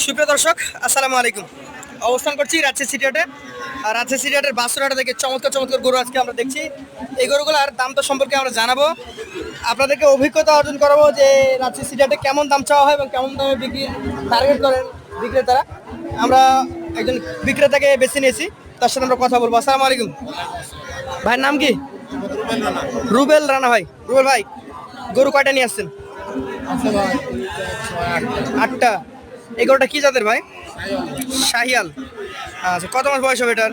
সুপ্রিয় দর্শক, আসসালামু আলাইকুম। অবস্থান করছি রাজশাহী সিটি হাটে। আর রাজশাহী সিটি হাটের বাসুরহাটে থেকে চমৎকার চমৎকার গরু আজকে আমরা দেখছি। এই গরুগুলোর দাম তো সম্পর্কে আমরা জানাবো, আপনাদেরকে অভিজ্ঞতা অর্জন করাবো যে রাজশাহী সিটি হাটে কেমন দাম চাওয়া হয় এবং কেমন দামে বিক্রি টার্গেট করেন বিক্রেতারা। আমরা একজন বিক্রেতাকে বেছে নিয়েছি, তার সাথে আমরা কথা বলবো। আসসালামু আলাইকুম। ভাইয়ের নাম কি? রুবেল রানা ভাই। রুবেল ভাই, গরু কয়টা নিয়ে আসছেন? 8টা। এই গরুটা কি জাতের ভাই? শাহিয়াল। আচ্ছা, কত মাস বয়স হবে এটার?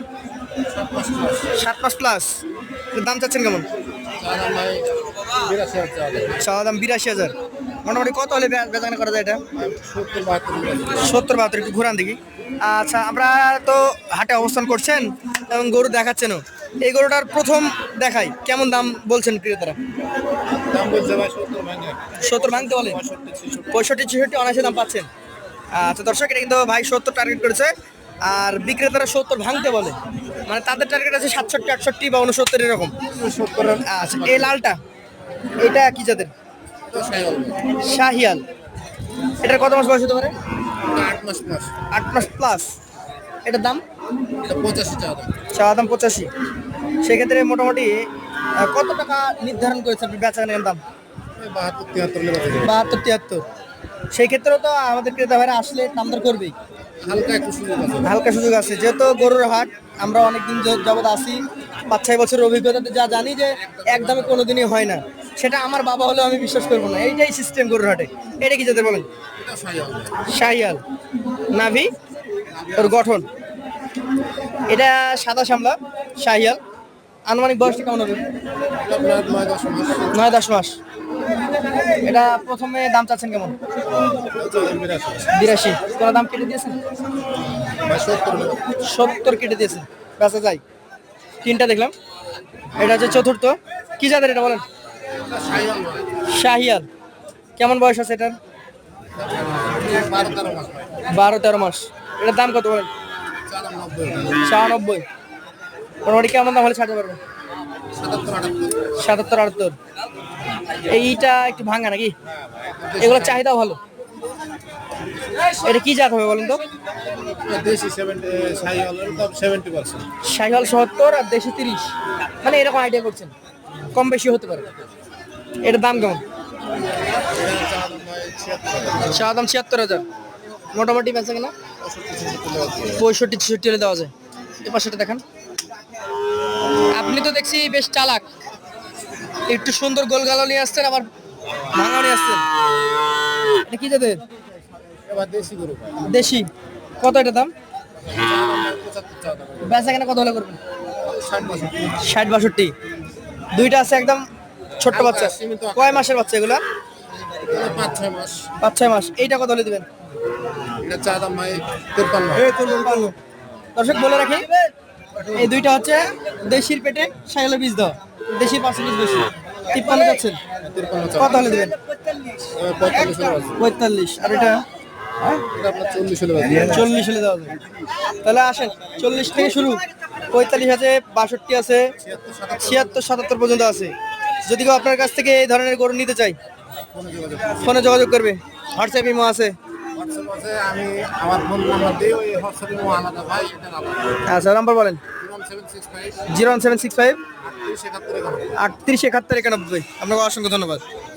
7 মাস প্লাস। দাম চাচ্ছেন কেমন? চাওয়া দাম 82,000। মোটামুটি কত হলে বেচাকেনা করা যায় এটা? 70-72। একটু ঘুরান দেখি। আচ্ছা, আমরা তো হাটে অবস্থান করছেন এবং গরু দেখাচ্ছেনও। এই গরুটার প্রথম দেখাই কেমন দাম বলছেন ক্রেতারা? 70 ভাঙতে বলে, 65-66 অনায়াসে দাম পাচ্ছেন। আচ্ছা দর্শক, এটা কিন্তু ভাই 70 টার্গেট করেছে, আর বিক্রেতারা 70 ভাঙতে বলে, মানে তাদের টার্গেট আছে 67-68 বা 69 এরকম। আচ্ছা, এই লালটা এটা কি জাতের? শাহিয়াল। এটার কত মাস বয়স হতে পারে? 8 মাস প্লাস। এটার দাম? চাওয়া দাম 85। সেক্ষেত্রে মোটামুটি কত টাকা নির্ধারণ করেছে আপনি বেচাকেনার দাম? 72-73। সেই ক্ষেত্রেও তো আমাদের ক্রেতা ভাইরা আসলে দাম দর করবেই, হালকা সুযোগ আছে। যেহেতু গরুর হাট, আমরা অনেকদিন যাবত আসি, 5-6 বছরের অভিজ্ঞতাতে যা জানি যে একদমে কোনোদিনই হয় না। সেটা আমার বাবা হলেও আমি বিশ্বাস করবো না। এইটাই সিস্টেম গরুর হাটে। এটা কি যাদের বলেন? শাহিয়াল। নাভি ওর গঠন, এটা সাদা সামলা শাহিয়াল। আনুমানিক বয়সটা কেমন হবে? 9-10 মাস। এটা প্রথমে দাম চাচ্ছেন কেমন? 82। কোনো দাম কেটে দিয়েছেন? 70 কেটে দিয়েছেন, বেচা যায়। 3টা দেখলাম, এটা হচ্ছে চতুর্থ। কি জাতের এটা বলেন? শাহিয়াল। কেমন বয়স আছে এটার? 12-13 মাস। এটার দাম কত বলেন? 94। মোটামুটি কেমন দাম হলে ছাড়তে পারবেন? 77-78। এইটা একটু ভাঙা নাকি? এগুলো চাহিদা ভালো। এটা কি জাত হবে বলেন তো? শাহিওয়াল 70 আর দেশি 30, মানে এরকম আইডিয়া করছেন, কম বেশি হতে পারে। এটার দাম কেমন? চাওয়া দাম 76,000। মোটামুটি বেচা কিনা 65-66 হলে দেওয়া যায়। এ পাশেটা দেখান। আপনি তো দেখছি বেশ চালাক, একটু সুন্দর গোলগালো নিয়ে আসছেন, আবার ভাঙা নিয়ে আসছেন। এটা কি জাতের? দেশি। কত এটা দাম? বেচা কেনা কত হলে করবেন? 60-62। দুইটা আছে একদম ছোট্ট বাচ্চা। কয় মাসের বাচ্চা এগুলা? 5-6 মাস। এইটা কত হলে দিবেন? দর্শক বলে রাখি, এই দুইটা হচ্ছে দেশির পেটে শাহিওয়ালের বীজ দেওয়া, দেশির 5 পিস বেশি। 53 যাচ্ছেন, কত হলে দিবেন? 45। আর এটা 40 হলে দেওয়া যায়। তাহলে আসেন, 40 থেকে শুরু, 45 আছে, 62 আছে, 76-77 পর্যন্ত আছে। যদি কেউ আপনার কাছ থেকে এই ধরনের গরু নিতে চাই, ফোনে যোগাযোগ করবে। হোয়াটসঅ্যাপ ইমো আছে? আচ্ছা, নাম্বার বলেন। 01765 3871 91। আপনাকে অসংখ্য ধন্যবাদ।